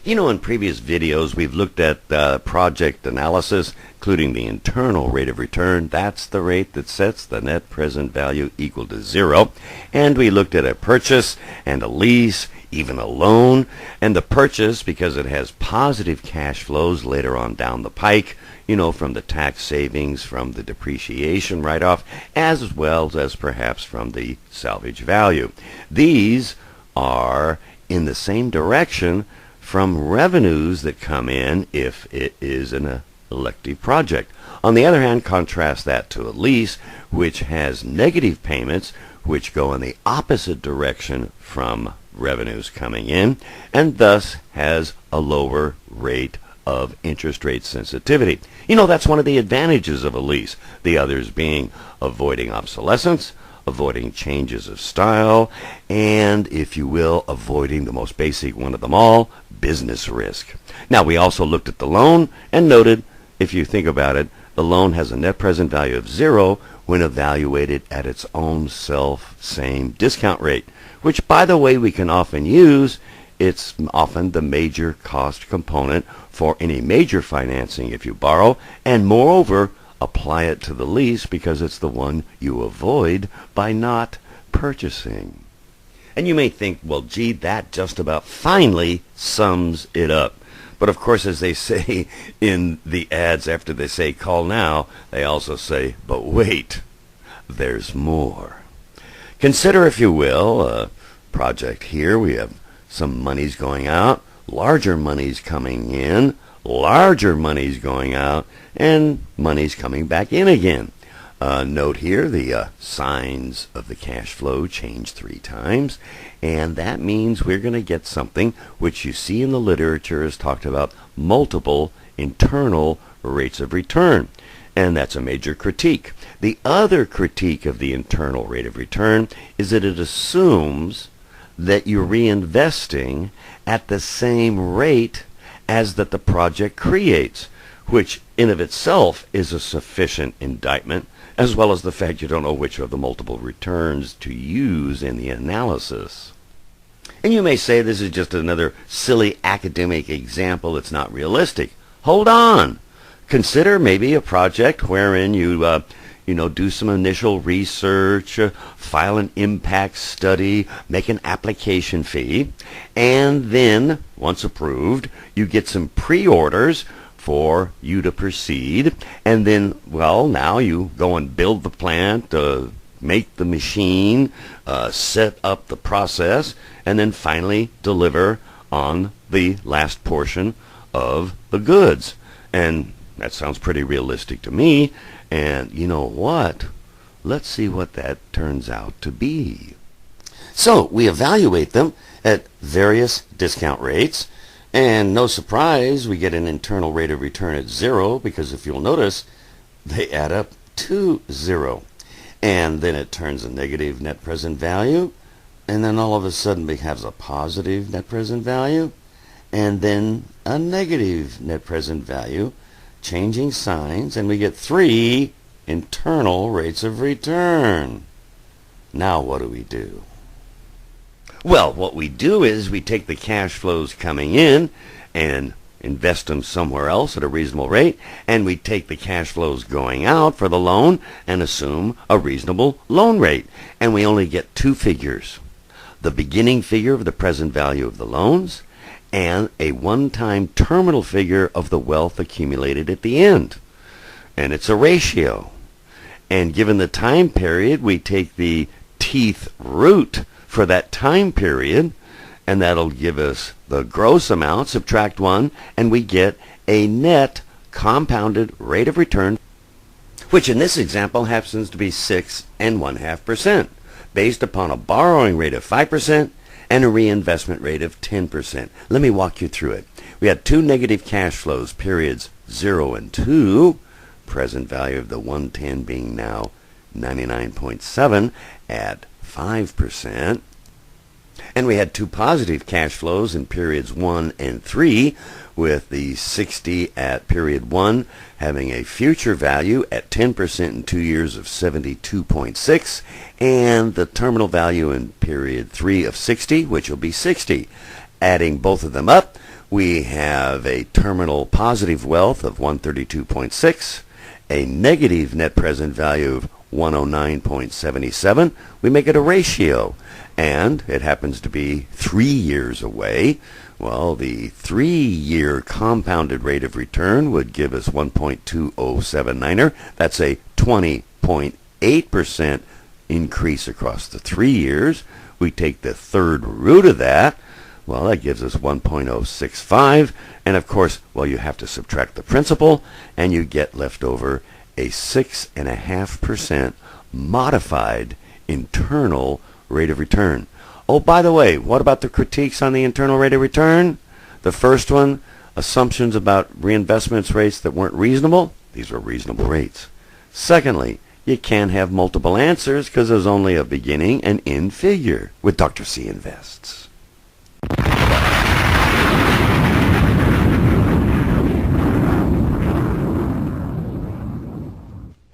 You know, in previous videos, we've looked at project analysis, including the internal rate of return. That's the rate that sets the net present value equal to zero. And we looked at a purchase and a lease, even a loan. And the purchase, because it has positive cash flows later on down the pike, you know, from the tax savings, from the depreciation write-off, as well as perhaps from the salvage value. These are in the same direction from revenues that come in if it is an elective project. On the other hand, contrast that to a lease, which has negative payments, which go in the opposite direction from revenues coming in, and thus has a lower rate of interest rate sensitivity. You know, that's one of the advantages of a lease. The others being avoiding obsolescence, avoiding changes of style, and, if you will, avoiding the most basic one of them all, business risk. Now, we also looked at the loan and noted, if you think about it, the loan has a net present value of zero when evaluated at its own same discount rate, which, by the way, we can often use. It's often the major cost component for any major financing if you borrow, and moreover, apply it to the lease because it's the one you avoid by not purchasing. And you may think, well, gee, that just about finally sums it up. But of course, as they say in the ads after they say call now, they also say, but wait, there's more. Consider, if you will, a project here. We have some monies going out, larger monies coming in, larger monies going out, and monies coming back in again. Note here the signs of the cash flow change 3 times, and that means we're going to get something which you see in the literature is talked about multiple internal rates of return, and that's a major critique. The other critique of the internal rate of return is that it assumes that you're reinvesting at the same rate as that the project creates, which in of itself is a sufficient indictment, as well as the fact you don't know which of the multiple returns to use in the analysis. And you may say this is just another silly academic example that's not realistic. Hold on. Consider maybe a project wherein you do some initial research, file an impact study, make an application fee, and then, once approved, you get some pre-orders for you to proceed, and then, well, now you go and build the plant, make the machine, set up the process, and then finally deliver on the last portion of the goods. And that sounds pretty realistic to me. And you know what? Let's see what that turns out to be. So we evaluate them at various discount rates, and no surprise, we get an internal rate of return at 0, because if you'll notice, they add up to 0. And then it turns a negative net present value, and then all of a sudden becomes a positive net present value, and then a negative net present value, changing signs, and we get 3 internal rates of return. Now what do? Well, what we do is we take the cash flows coming in and invest them somewhere else at a reasonable rate, and we take the cash flows going out for the loan and assume a reasonable loan rate. And we only get 2 figures: the beginning figure of the present value of the loans and a one-time terminal figure of the wealth accumulated at the end. And it's a ratio. And given the time period, we take the teeth root for that time period, and that'll give us the gross amount, subtract 1, and we get a net compounded rate of return, which in this example happens to be 6.5%, based upon a borrowing rate of 5% and a reinvestment rate of 10%. Let me walk you through it. We had 2 negative cash flows, periods 0 and 2, present value of the 110 being now 99.7 at 5%. And we had 2 positive cash flows in periods 1 and 3, with the 60 at period 1 having a future value at 10% in 2 years of 72.6, and the terminal value in period 3 of 60, which will be 60. Adding both of them up, We have a terminal positive wealth of 132.6, a negative net present value of 109.77. We make it a ratio, and it happens to be 3 years away. Well, the 3-year compounded rate of return would give us 1.2079er. That's a 20.8% increase across the 3 years. We take the third root of that. Well, that gives us 1.065. And of course, well, you have to subtract the principal, and you get left over a 6.5% modified internal rate of return. Oh, by the way, what about the critiques on the internal rate of return? The first one, assumptions about reinvestment rates that weren't reasonable. These were reasonable rates. Secondly, you can't have multiple answers because there's only a beginning and end figure with Dr. C Invests.